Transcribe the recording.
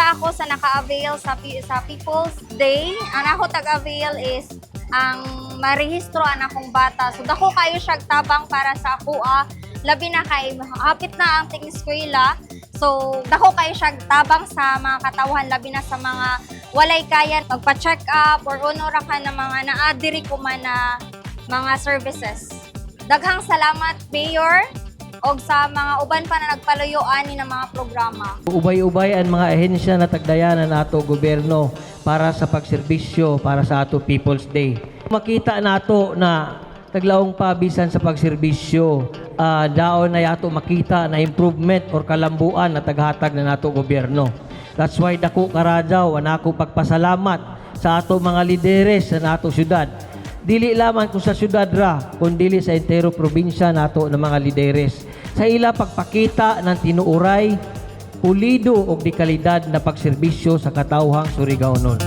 para ako sa naka-avail sa People's Day, ang ako tag-avail is ang marehistro ang akong bata. So dako kayo siya tabang para sa ako labi na kay hapit na ang ting eskwela. So dako kayo siya tabang sa mga katawhan labi na sa mga walay kaya magpa-check up or ra ka na mga naadiri ko man na mga services. Daghang salamat, Mayor, og sa mga uban pa na nagpaluyoan ni ng mga programa. Ubay-ubay ang mga ahensya na tagdayanan nato gobyerno para sa pagserbisyo para sa ato People's Day. Makita nato na taglaong pabisan sa pagserbisyo, daon na yato makita na improvement or kalambuan na taghatag na nato gobyerno. That's why dako karadyaw ang ako pagpasalamat sa ato mga lideres sa nato syudad. Dili lamang kung sa syudad ra, kundi sa entero probinsya nato ng mga lideres. Sa ila pagpakita ng tinuuray, pulido o di kalidad na pagserbisyo sa katawhang Surigao nun.